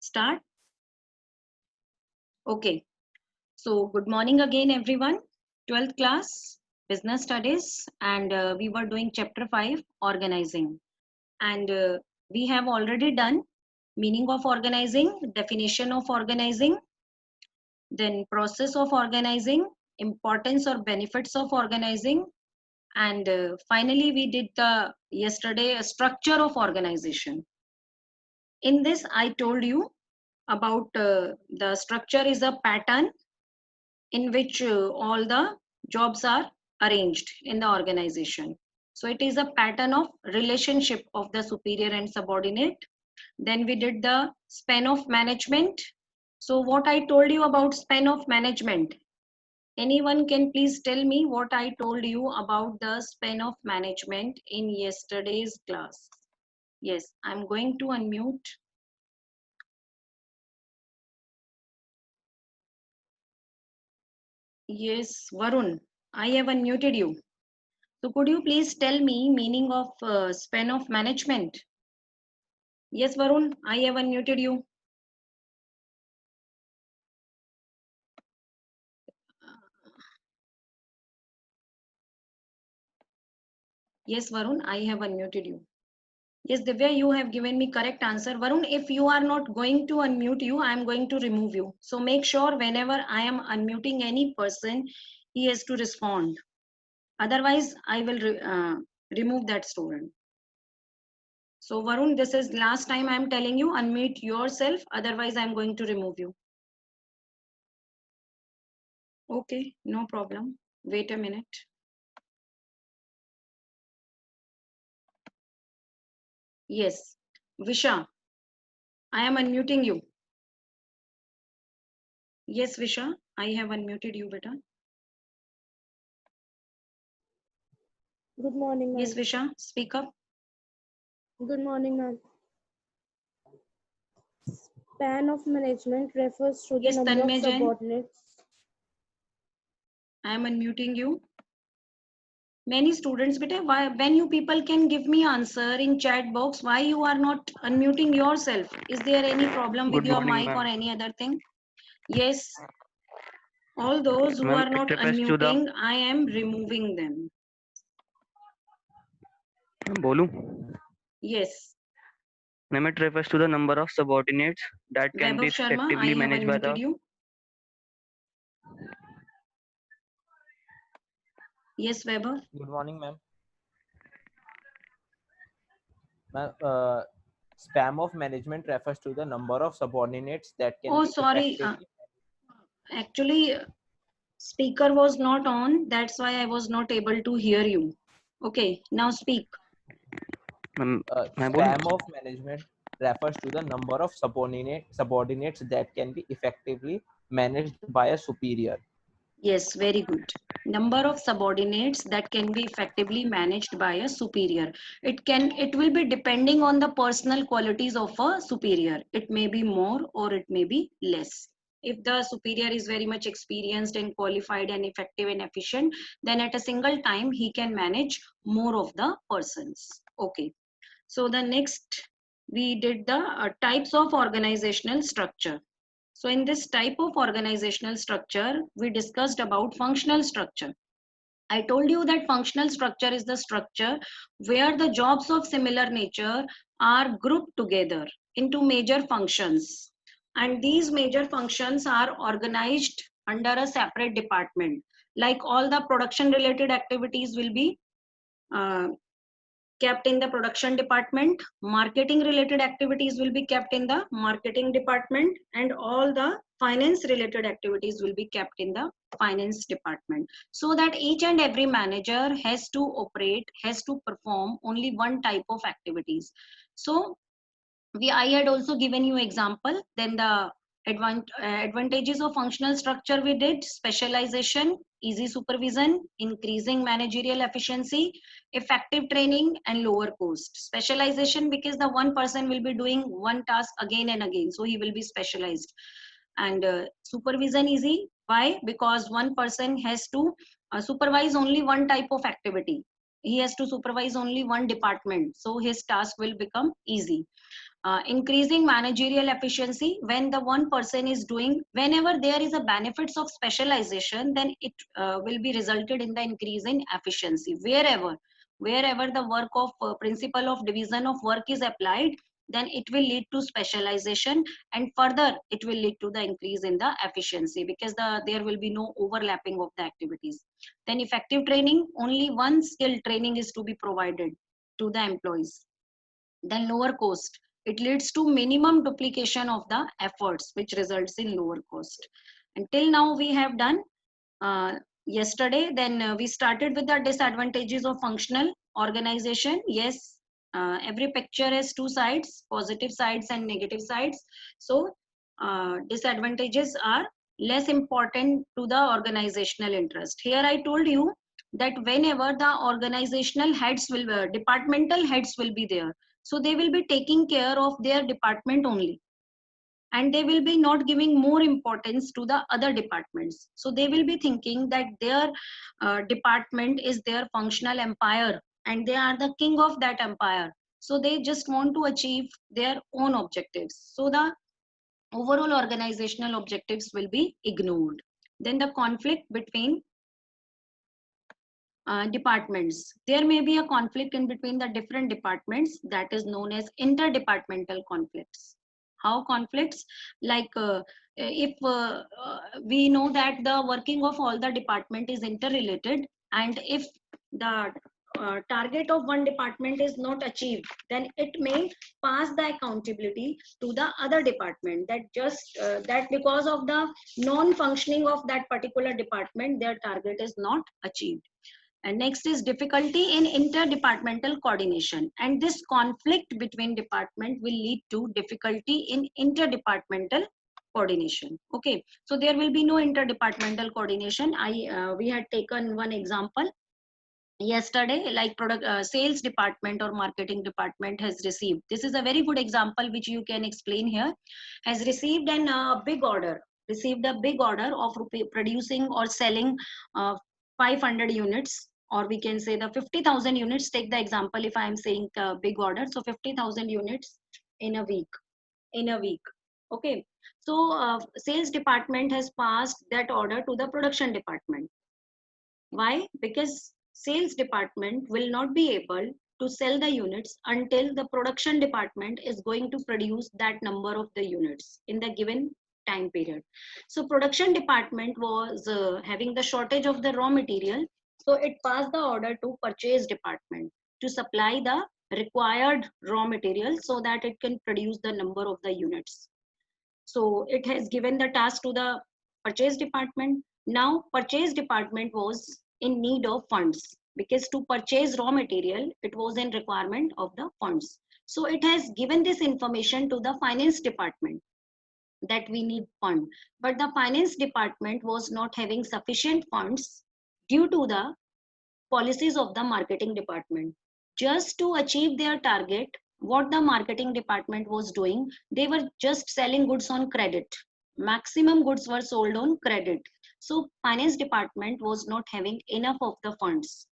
Start. Okay. So good morning again, everyone. 12th class business studies, and we were doing chapter 5 organizing, and we have already done meaning of organizing, definition of organizing, then process of organizing, importance or benefits of organizing, and finally we did the yesterday structure of organization. In this I told you about the structure is a pattern in which all the jobs are arranged in the organization. So it is a pattern of relationship of the superior and subordinate. Then we did the span of management. So what I told you about span of management, anyone can please tell me what I told you about the span of management in yesterday's class? Yes, I'm going to unmute. Yes, Varun, I have unmuted you. So could you please tell me meaning of span of management? Yes, Varun, I have unmuted you. Yes, Varun, I have unmuted you. Yes, Divya, you have given me correct answer. Varun, if you are not going to unmute you, I am going to remove you. So make sure whenever I am unmuting any person, he has to respond. Otherwise, I will remove that student. So Varun, this is last time I am telling you, unmute yourself. Otherwise, I am going to remove you. Okay, no problem. Wait a minute. Yes, Visha, I am unmuting you. Yes, Visha, I have unmuted you, beta. Good morning, ma'am. Yes, Visha, speak up. Good morning, ma'am. Span of management refers to the Yes, number of Tanmay Jain, subordinates. I am unmuting you. Many students, beta, why, when you people can give me answer in chat box, why you are not unmuting yourself? Is there any problem with Good your morning, mic or ma'am. any other thing? Yes, all those who Ma'am, are it not refers to the unmuting, I am removing them. Bolu. Yes, Ma'am, it refers to the number of subordinates that can be Vaibhav Sharma, I effectively have managed by unmuted the. you. Yes, Vaibhav. Good morning, ma'am. Ma'am, spam of management refers to the number of subordinates that can Oh, be sorry. effectively. Actually, speaker was not on. That's why I was not able to hear you. Okay, now speak. Ma'am, मैं बोलूं? Spam of management refers to the number of subordinates that can be effectively managed by a superior. Yes, very good. Number of subordinates that can be effectively managed by a superior. It will be depending on the personal qualities of a superior. It may be more or it may be less. If the superior is very much experienced and qualified and effective and efficient, then at a single time he can manage more of the persons. Okay. So the next we did the types of organizational structure. So in this type of organizational structure, we discussed about functional structure. I told you that functional structure is the structure where the jobs of similar nature are grouped together into major functions. And these major functions are organized under a separate department. Like all the production related activities will be uh, kept in the production department, marketing related activities will be kept in the marketing department, and all the finance related activities will be kept in the finance department, so that each and every manager has to operate, has to perform only one type of activities. So I had also given you example. Then the advantages of functional structure we did: specialization, easy supervision, increasing managerial efficiency, effective training, and lower cost. Specialization, because the one person will be doing one task again and again, so he will be specialized. And supervision easy. Why? Because one person has to supervise only one type of activity. he has to supervise only one department, so his task will become easy. Increasing managerial efficiency, when the one person is doing, whenever there is a benefits of specialization, then it will be resulted in the increase in efficiency. Wherever the work of principle of division of work is applied, then it will lead to specialization, and further it will lead to the increase in the efficiency, because there will be no overlapping of the activities. Then effective training, only one skill training is to be provided to the employees. Then lower cost, it leads to minimum duplication of the efforts, which results in lower cost. Until now we have done yesterday. Then we started with the disadvantages of functional organization. Yes, every picture has two sides, positive sides and negative sides. So disadvantages are less important to the organizational interest. Here I told you that whenever the organizational heads will, departmental heads will be there, so they will be taking care of their department only, and they will be not giving more importance to the other departments. So they will be thinking that their department is their functional empire and they are the king of that empire. So they just want to achieve their own objectives. So the overall organizational objectives will be ignored. Then the conflict between departments. There may be a conflict in between the different departments, that is known as interdepartmental conflicts. How conflicts? Like if we know that the working of all the department is interrelated, and if the target of one department is not achieved, then it may pass the accountability to the other department, that just that because of the non-functioning of that particular department, their target is not achieved. And next is difficulty in interdepartmental coordination. And this conflict between department will lead to difficulty in interdepartmental coordination. Okay, so there will be no interdepartmental coordination. We had taken one example yesterday, like product sales department or marketing department has received. This is a very good example which you can explain here. Has received an big order. Received a big order of producing or selling 500 units, or we can say the 50,000 units. Take the example, if I am saying the big order, so 50,000 units in a week. Okay, so sales department has passed that order to the production department. Why? Because sales department will not be able to sell the units until the production department is going to produce that number of the units in the given time period. So production department was having the shortage of the raw material, so it passed the order to purchase department to supply the required raw material so that it can produce the number of the units. So it has given the task to the purchase department. Now purchase department was in need of funds, because to purchase raw material it was in requirement of the funds. So it has given this information to the finance department that we need fund, but the finance department was not having sufficient funds due to the policies of the marketing department. Just to achieve their target, what the marketing department was doing, they were just selling goods on credit. Maximum goods were sold on credit. So finance department was not having enough of the funds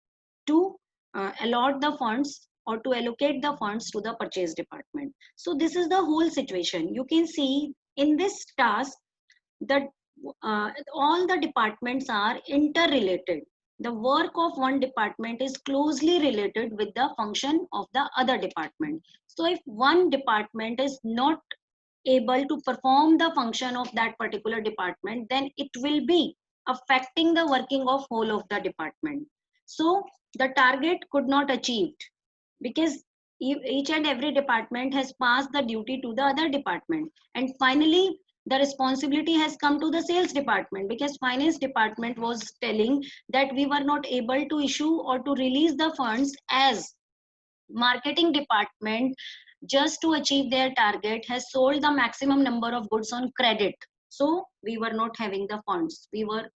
to allot the funds or to allocate the funds to the purchase department. So this is the whole situation. You can see in this task that all the departments are interrelated. The work of one department is closely related with the function of the other department. So if one department is not able to perform the function of that particular department, then it will be affecting the working of whole of the department. So the target could not achieved, because each and every department has passed the duty to the other department, and finally the responsibility has come to the sales department, because finance department was telling that we were not able to issue or to release the funds, as marketing department, just to achieve their target, has sold the maximum number of goods on credit. So we were not having the funds, we were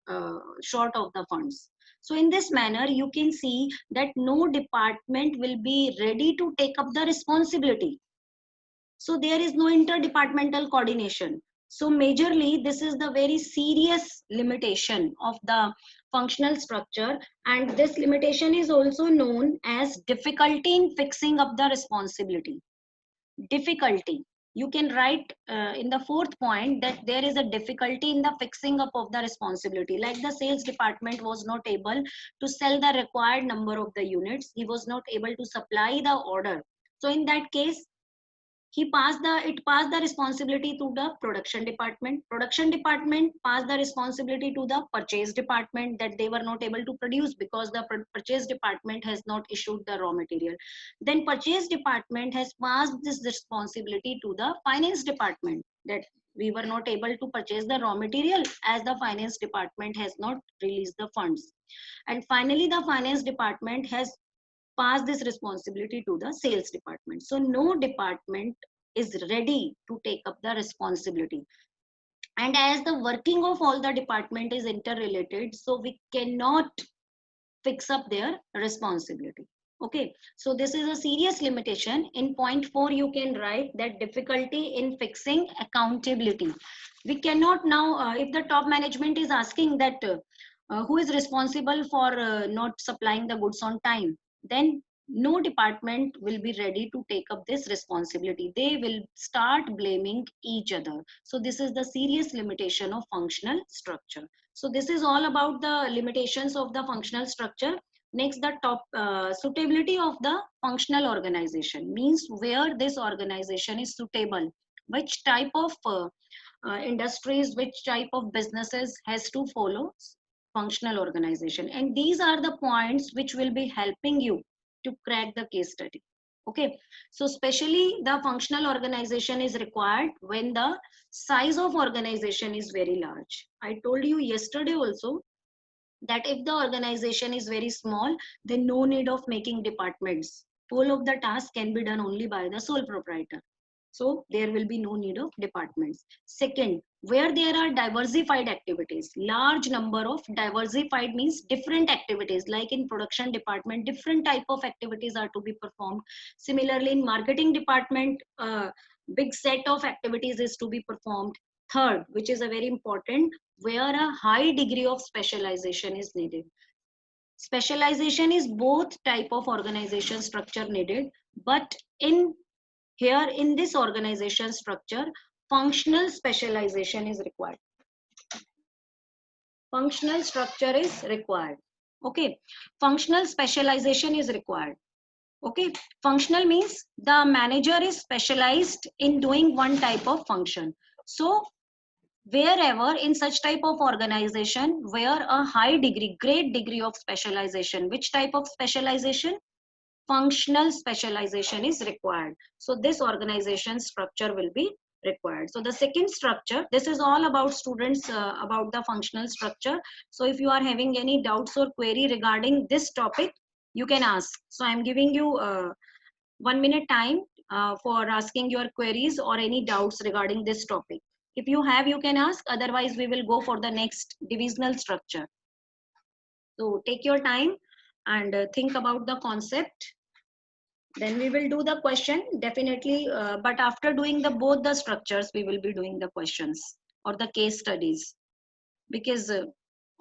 short of the funds. So in this manner you can see that no department will be ready to take up the responsibility. So there is no interdepartmental coordination. So majorly, this is the very serious limitation of the functional structure, and this limitation is also known as difficulty in fixing up the responsibility. Difficulty. You can write in the fourth point that there is a difficulty in the fixing up of the responsibility. Like the sales department was not able to sell the required number of the units. He was not able to supply the order. So in that case, it passed the responsibility to the production department. Production department passed the responsibility to the purchase department, that they were not able to produce because the purchase department has not issued the raw material. Then purchase department has passed this responsibility to the finance department, that we were not able to purchase the raw material as the finance department has not released the funds. And finally, the finance department has pass this responsibility to the sales department. So no department is ready to take up the responsibility. And as the working of all the department is interrelated, so we cannot fix up their responsibility. Okay, so this is a serious limitation. In point 4, you can write that difficulty in fixing accountability. We cannot now, if the top management is asking that who is responsible for not supplying the goods on time, then no department will be ready to take up this responsibility. They will start blaming each other. So this is the serious limitation of functional structure. So this is all about the limitations of the functional structure. Next, the top suitability of the functional organization means where this organization is suitable, which type of industries, which type of businesses has to follow functional organization. And these are the points which will be helping you to crack the case study. Okay, so especially the functional organization is required when the size of organization is very large. I told you yesterday also that if the organization is very small, then no need of making departments. Whole of the task can be done only by the sole proprietor. So there will be no need of departments. Second, where there are diversified activities, large number of diversified means different activities, like in production department, different type of activities are to be performed. Similarly, in marketing department, big set of activities is to be performed. Third, which is a very important, where a high degree of specialization is needed. Specialization is both type of organization structure needed, but in here in this organization structure, functional specialization is required. Functional structure is required. Okay, functional specialization is required. Okay, functional means the manager is specialized in doing one type of function. So wherever in such type of organization where a high degree, great degree of specialization, which type of specialization? Functional specialization is required. So this organization structure will be required. So the second structure, this is all about students, about the functional structure. So if you are having any doubts or query regarding this topic, you can ask. So I'm giving you 1 minute time for asking your queries or any doubts regarding this topic. If you have, you can ask. Otherwise, we will go for the next divisional structure. So take your time and think about the concept. Then we will do the question definitely. But after doing the both the structures, we will be doing the questions or the case studies. Because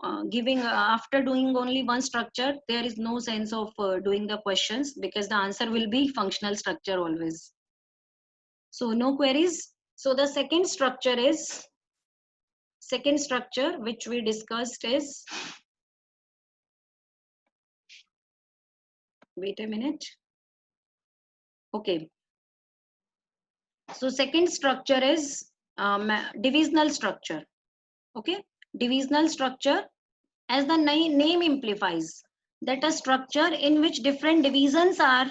after doing only one structure, there is no sense of doing the questions, because the answer will be functional structure always. So no queries. So the second structure which we discussed is, wait a minute. Okay. So second structure is divisional structure. Okay. Divisional structure, as the name implies, that a structure in which different divisions are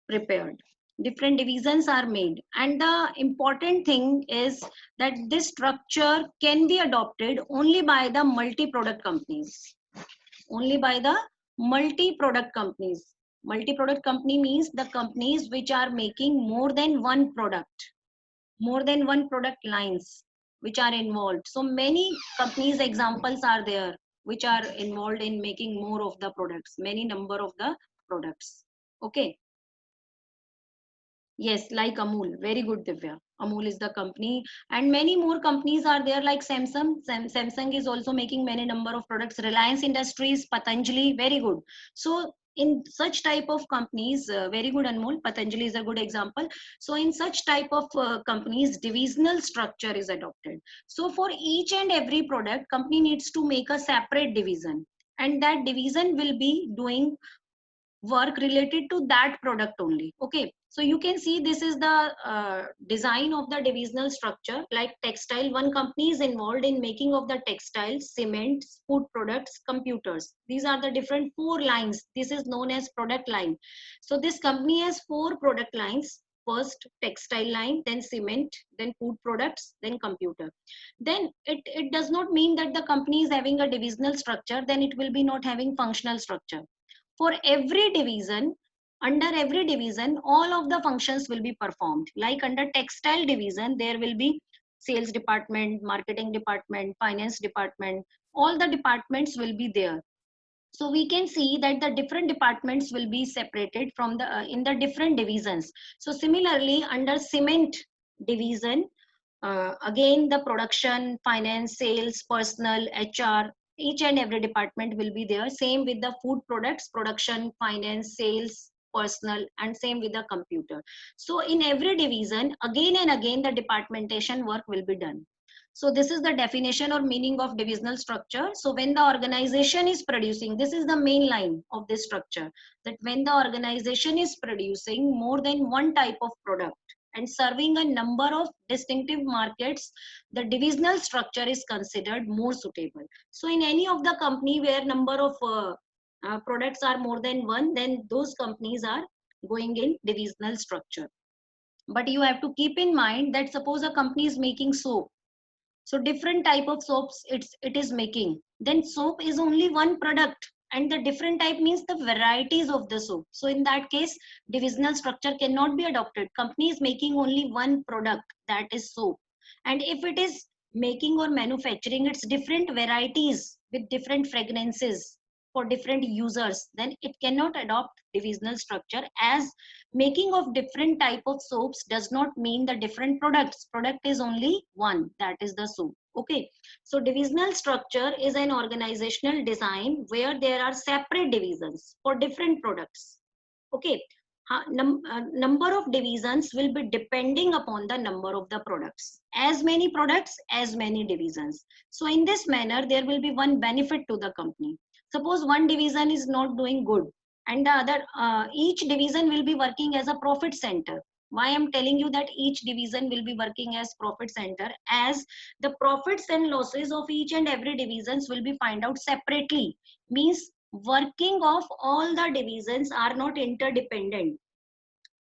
prepared. Different divisions are made. And the important thing is that this structure can be adopted only by the multi-product companies. Only by the multi-product companies. Multi-product company means the companies which are making more than one product lines which are involved. So many companies examples are there which are involved in making more of the products, many number of the products. Okay. Yes, like Amul. Very good, Divya. Amul is the company, and many more companies are there like Samsung. Samsung is also making many number of products. Reliance Industries, Patanjali, very good. So in such type of companies, very good, Anmol. Patanjali is a good example. So in such type of companies, divisional structure is adopted. So for each and every product, company needs to make a separate division, and that division will be doing work related to that product only. Okay, so you can see this is the design of the divisional structure. Like textile, one company is involved in making of the textiles, cements, food products, computers. These are the different four lines. This is known as product line. So this company has four product lines: first textile line, then cement, then food products, then computer. Then it does not mean that the company is having a divisional structure, then it will be not having functional structure. For every division, under every division, all of the functions will be performed. Like under textile division, there will be sales department, marketing department, finance department, all the departments will be there. So we can see that the different departments will be separated from the in the different divisions. So similarly, under cement division, again the production, finance, sales, personal, HR, each and every department will be there. Same with the food products, production, finance, sales, personal, and same with the computer. So in every division, again and again, the departmentation work will be done. So this is the definition or meaning of divisional structure. So when the organization is producing, this is the main line of this structure, that when the organization is producing more than one type of product and serving a number of distinctive markets, the divisional structure is considered more suitable. So in any of the company where number of products are more than one, then those companies are going in divisional structure. But you have to keep in mind that suppose a company is making soap, so different type of soaps it is making, then soap is only one product, and the different type means the varieties of the soap. So in that case, divisional structure cannot be adopted. Company is making only one product, that is soap, and if it is making or manufacturing its different varieties with different fragrances for different users, then it cannot adopt divisional structure, as making of different type of soaps does not mean the different products. Product is only one, that is the soap. Okay, so divisional structure is an organizational design where there are separate divisions for different products. Okay, number of divisions will be depending upon the number of the products. As many products, as many divisions. So in this manner, there will be one benefit to the company. Suppose one division is not doing good, and the other, each division will be working as a profit center. Why I'm telling you that each division will be working as profit center, as the profits and losses of each and every divisions will be find out separately. Means working of all the divisions are not interdependent.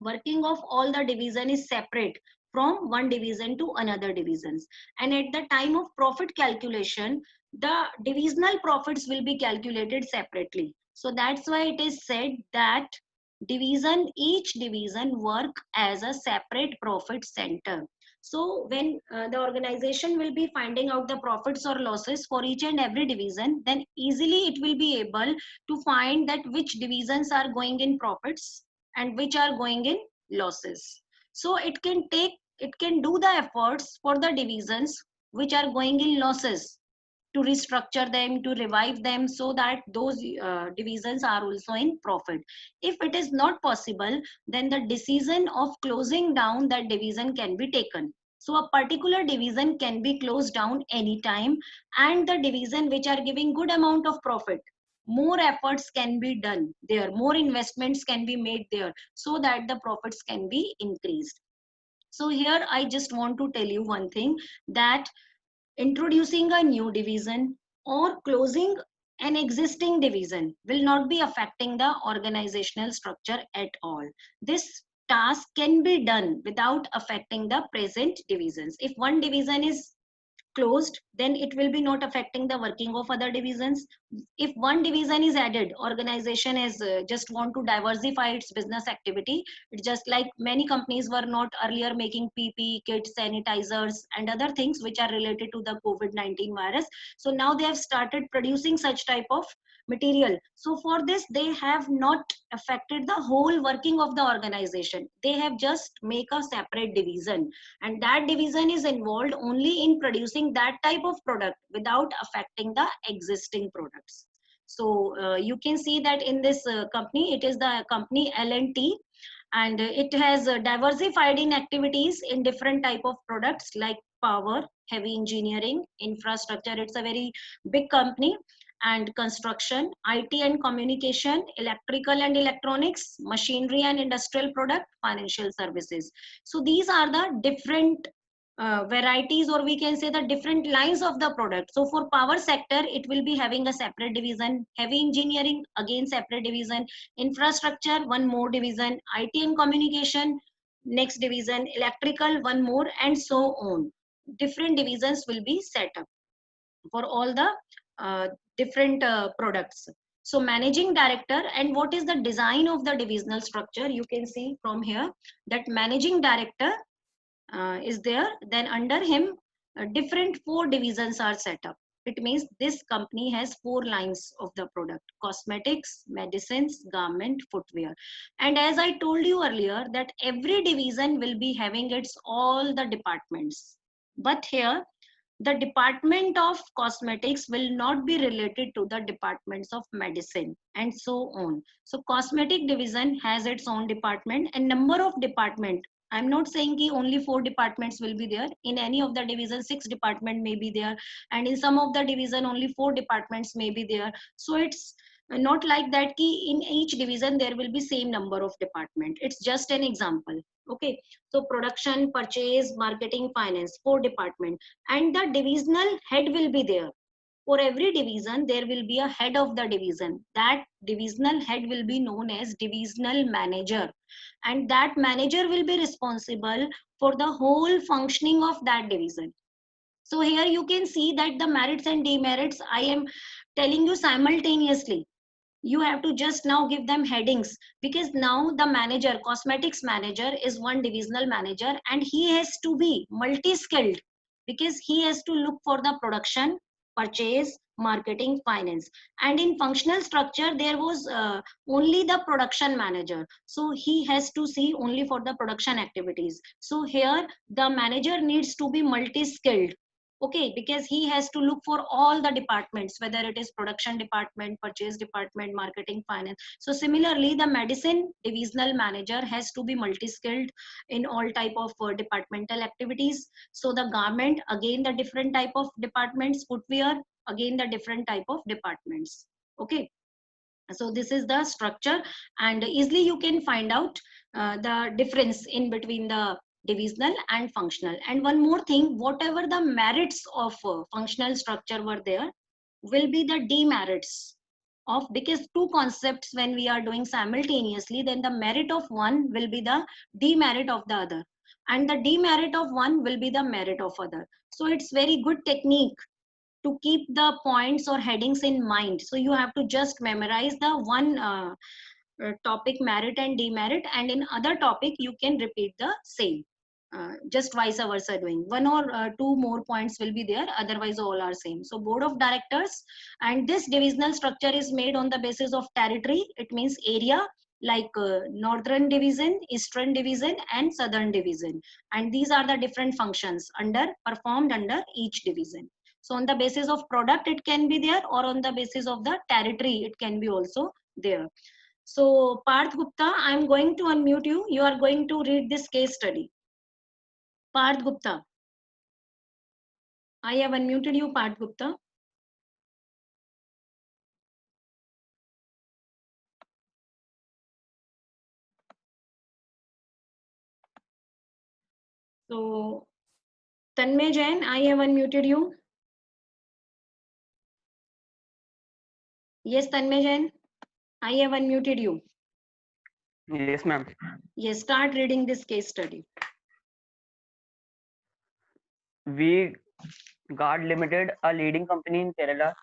Working of all the division is separate from one division to another divisions, and at the time of profit calculation, the divisional profits will be calculated separately. So that's why it is said that each division work as a separate profit center. So when the organization will be finding out the profits or losses for each and every division, then easily it will be able to find that which divisions are going in profits and which are going in losses. So it can do the efforts for the divisions which are going in losses to restructure them, to revive them, so that those divisions are also in profit. If it is not possible, then the decision of closing down that division can be taken. So a particular division can be closed down anytime, and the division which are giving good amount of profit, more efforts can be done there, more investments can be made there, so that the profits can be increased. So here I just want to tell you one thing, that introducing a new division or closing an existing division will not be affecting the organizational structure at all. This task can be done without affecting the present divisions. If one division is closed, then it will be not affecting the working of other divisions. If one division is added, organization is just want to diversify its business activity. It's just like many companies were not earlier making pp kits, sanitizers and other things which are related to the COVID-19 virus. So now they have started producing such type of material. So for this, they have not affected the whole working of the organization. They have just make a separate division, and that division is involved only in producing that type of product without affecting the existing products. So you can see that in this company, it is the company L&T, and it has diversified in activities in different type of products like power, heavy engineering, infrastructure. It's a very big company. And construction, IT and communication, electrical and electronics, machinery and industrial product, financial services. So these are the different varieties, or we can say the different lines of the product. So for power sector, it will be having a separate division. Heavy engineering, again separate division. Infrastructure, one more division. IT and communication, next division. Electrical, one more, and so on. Different divisions will be set up for all the different products. So managing director, and what is the design of the divisional structure, you can see from here that managing director is there. Then under him, different 4 divisions are set up. It means this company has 4 lines of the product: cosmetics, medicines, garment, footwear. And as I told you earlier, that every division will be having its all the departments. But here, the department of cosmetics will not be related to the departments of medicine, and so on. So cosmetic division has its own department, and number of department, I'm not saying ki only 4 departments will be there. In any of the division, 6 department may be there, and in some of the division only 4 departments may be there. So it's not like that ki in each division there will be same number of department. It's just an example. Okay, so production, purchase, marketing, finance, 4 department, and the divisional head will be there. For every division, there will be a head of the division. That divisional head will be known as divisional manager, and that manager will be responsible for the whole functioning of that division. So here you can see that the merits and demerits I am telling you simultaneously. You have to just now give them headings, because now the manager, cosmetics manager, is one divisional manager, and he has to be multi-skilled, because he has to look for the production, purchase, marketing, finance. And in functional structure, there was only the production manager, so he has to see only for the production activities. So here the manager needs to be multi-skilled. Okay, because he has to look for all the departments, whether it is production department, purchase department, marketing, finance. So similarly, the medicine divisional manager has to be multi-skilled in all type of departmental activities. So the garment, again the different type of departments. Footwear, again the different type of departments. Okay, so this is the structure, and easily you can find out the difference in between the divisional and functional. And one more thing, whatever the merits of functional structure were there, will be the demerits of, because two concepts when we are doing simultaneously, then the merit of one will be the demerit of the other, and the demerit of one will be the merit of other. So it's very good technique to keep the points or headings in mind. So you have to just memorize the one topic merit and demerit, and in other topic you can repeat the same. Just vice versa doing. One or two more points will be there, otherwise all are same. So board of directors, and this divisional structure is made on the basis of territory. It means area, like northern division, eastern division, and southern division. And these are the different functions performed under each division. So on the basis of product it can be there, or on the basis of the territory it can be also there. So Parth Gupta, I'm going to unmute you. You are going to read this case study. Parth Gupta. I have unmuted you, Parth Gupta. So Tanmay Jain, I have unmuted you. Yes, Tanmay Jain, I have unmuted you. Yes, ma'am. Yes, start reading this case study. V Guard Limited, a leading company in Kerala,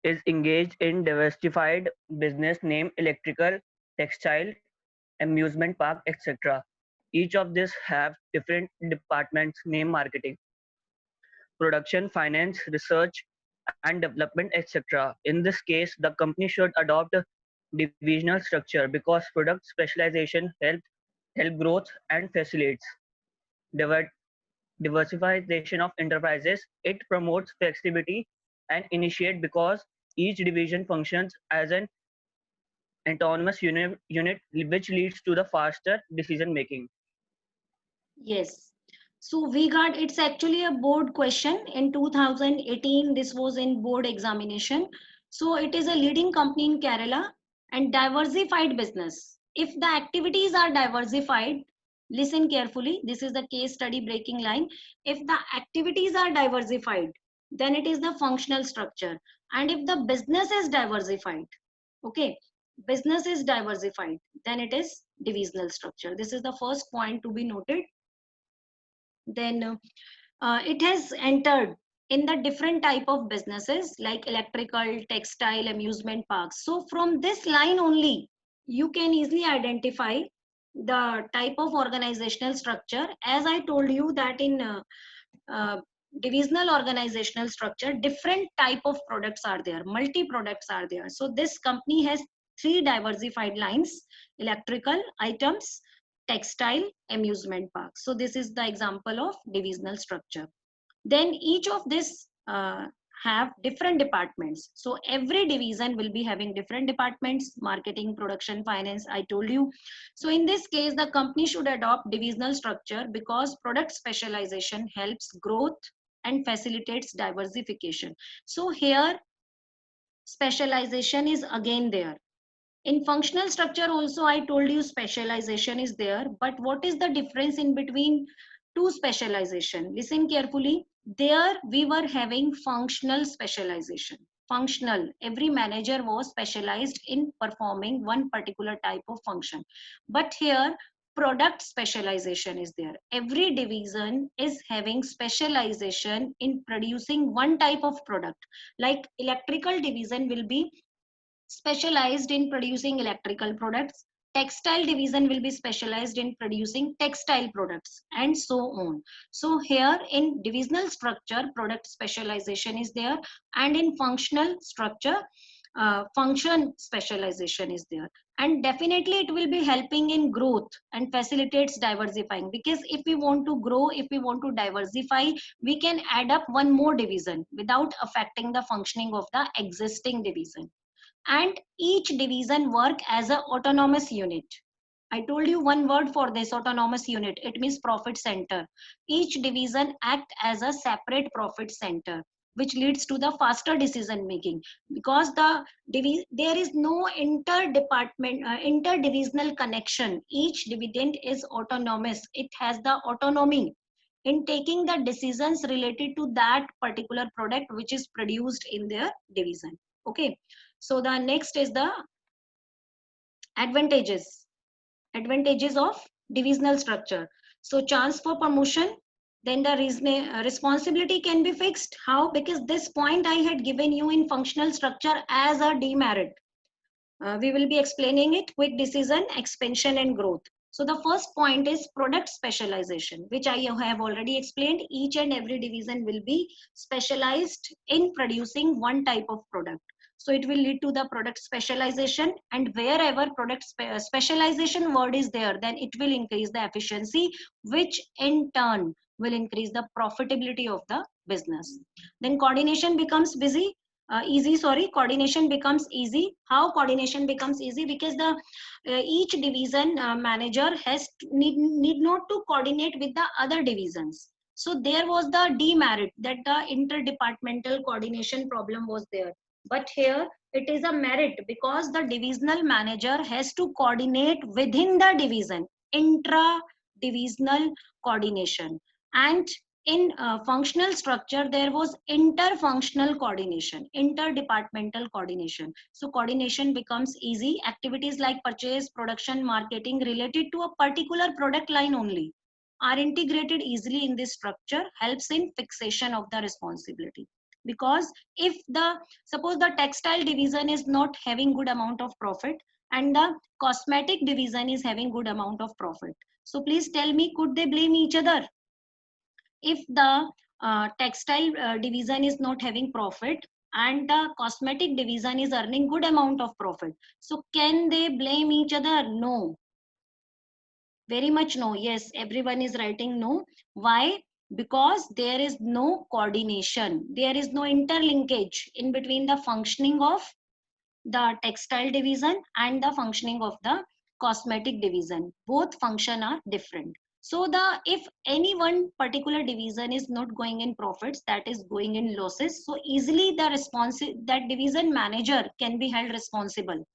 is engaged in diversified business named electrical, textile, amusement park, etc. Each of these have different departments named marketing, production, finance, research, and development, etc. In this case, the company should adopt a divisional structure because product specialization help growth and facilitates diver- diversification of enterprises. It promotes flexibility and initiate because each division functions as an autonomous unit which leads to the faster decision making. Yes. So we got, it's actually a board question in 2018. This was in board examination. So it is a leading company in Kerala and diversified business. If the activities are diversified, listen carefully. This is the case study breaking line. If the activities are diversified, then it is the functional structure. And if the business is diversified, okay, business is diversified, then it is divisional structure. This is the first point to be noted. Then it has entered in the different type of businesses like electrical, textile, amusement parks. So from this line only, you can easily identify the type of organizational structure. As I told you that in uh, divisional organizational structure, different type of products are there, multi products are there. So this company has three diversified lines: electrical items, textile, amusement parks. So this is the example of divisional structure. Then each of this have different departments. So every division will be having different departments: marketing, production, finance, I told you. So in this case, the company should adopt divisional structure because product specialization helps growth and facilitates diversification. So here specialization is again there. In functional structure also, I told you specialization is there, but what is the difference in between two specialization? Listen carefully. There we were having functional specialization. Functional, every manager was specialized in performing one particular type of function. But here product specialization is there. Every division is having specialization in producing one type of product. Like electrical division will be specialized in producing electrical products. Textile division will be specialized in producing textile products, and so on. So here in divisional structure, product specialization is there, and in functional structure, function specialization is there. And definitely it will be helping in growth and facilitates diversifying, because if we want to grow, if we want to diversify, we can add up one more division without affecting the functioning of the existing division. And each division work as an autonomous unit. I told you one word for this: autonomous unit. It means profit center. Each division act as a separate profit center, which leads to the faster decision making, because there is no interdivisional connection. Each dividend is autonomous. It has the autonomy in taking the decisions related to that particular product which is produced in their division. Okay. So the next is the advantages of divisional structure. So chance for promotion, then the responsibility can be fixed. How? Because this point I had given you in functional structure as a demerit. We will be explaining it: quick decision, expansion and growth. So the first point is product specialization, which I have already explained. Each and every division will be specialized in producing one type of product. So it will lead to the product specialization, and wherever product specialization word is there, then it will increase the efficiency, which in turn will increase the profitability of the business. Then coordination becomes coordination becomes easy. How coordination becomes easy? Because the each division manager need not to coordinate with the other divisions. So there was the demerit, that the interdepartmental coordination problem was there. But here it is a merit, because the divisional manager has to coordinate within the division, intra divisional coordination. And in functional structure, there was interfunctional coordination, interdepartmental coordination. So coordination becomes easy. Activities like purchase, production, marketing related to a particular product line only are integrated easily in this structure, helps in fixation of the responsibility. Because if the suppose the textile division is not having good amount of profit and the cosmetic division is having good amount of profit, so please tell me, could they blame each other? If the textile division is not having profit, and the cosmetic division is earning good amount of profit. So can they blame each other? No. Very much no. Yes, everyone is writing no. Why? Because there is no coordination. There is no interlinkage in between the functioning of the textile division and the functioning of the cosmetic division. Both function are different. So the if any one particular division is not going in profits, that is going in losses, so easily the that division manager can be held responsible.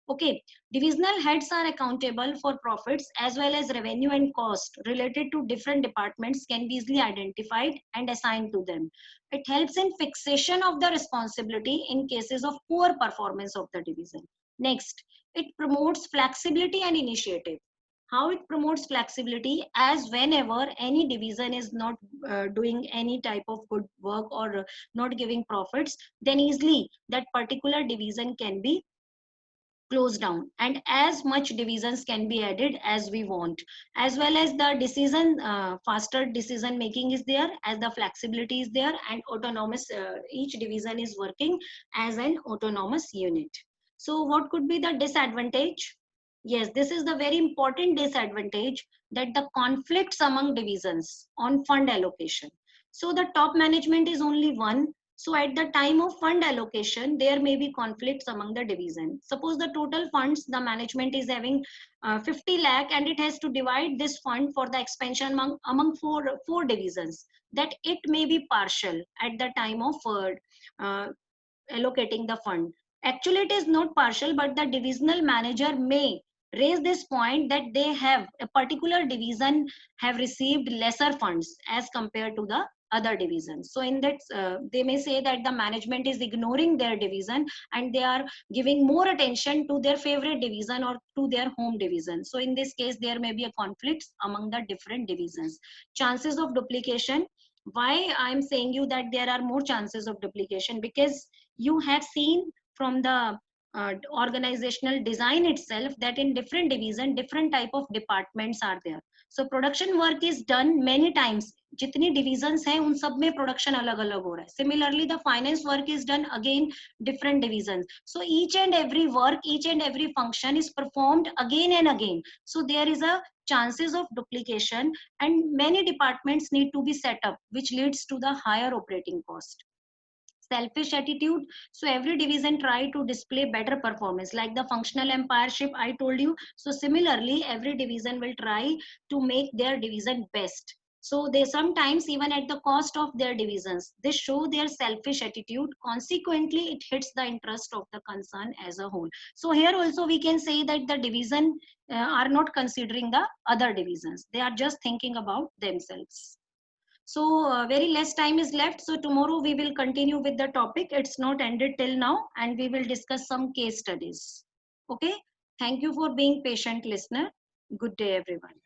Okay, divisional heads are accountable for profits as well as revenue and cost related to different departments can be easily identified and assigned to them. It helps in fixation of the responsibility in cases of poor performance of the division. Next, it promotes flexibility and initiative. How it promotes flexibility? As whenever any division is not doing any type of good work or not giving profits, then easily that particular division can be close down and as much divisions can be added as we want, as well as the decision faster decision making is there, as the flexibility is there, and autonomous each division is working as an autonomous unit. So what could be the disadvantage? Yes, this is the very important disadvantage, that the conflicts among divisions on fund allocation. So the top management is only one, so at the time of fund allocation, there may be conflicts among the division. Suppose the total funds the management is having 50 lakh and it has to divide this fund for the expansion among four divisions. That it may be partial at the time of allocating the fund. Actually, it is not partial, but the divisional manager may raise this point that they have a particular division have received lesser funds as compared to the other divisions. So in that they may say that the management is ignoring their division and they are giving more attention to their favorite division or to their home division. So in this case there may be a conflict among the different divisions. Chances of duplication. Why I'm saying you that there are more chances of duplication? Because you have seen from the organizational design itself that in different division different type of departments are there. So production work is done many times, जितनी divisions हैं उन सब में production अलग अलग हो रहा है. Similarly the finance work is done again different divisions. So each and every work, each and every function is performed again and again. So there is a chances of duplication and many departments need to be set up, which leads to the higher operating cost. Selfish attitude. So every division try to display better performance, like the functional empireship I told you. So similarly every division will try to make their division best. So they sometimes even at the cost of their divisions, they show their selfish attitude. Consequently it hits the interest of the concern as a whole. So here also we can say that the division are not considering the other divisions, they are just thinking about themselves. So very less time is left. So tomorrow we will continue with the topic. It's not ended till now and we will discuss some case studies. Okay. Thank you for being patient listener. Good day everyone.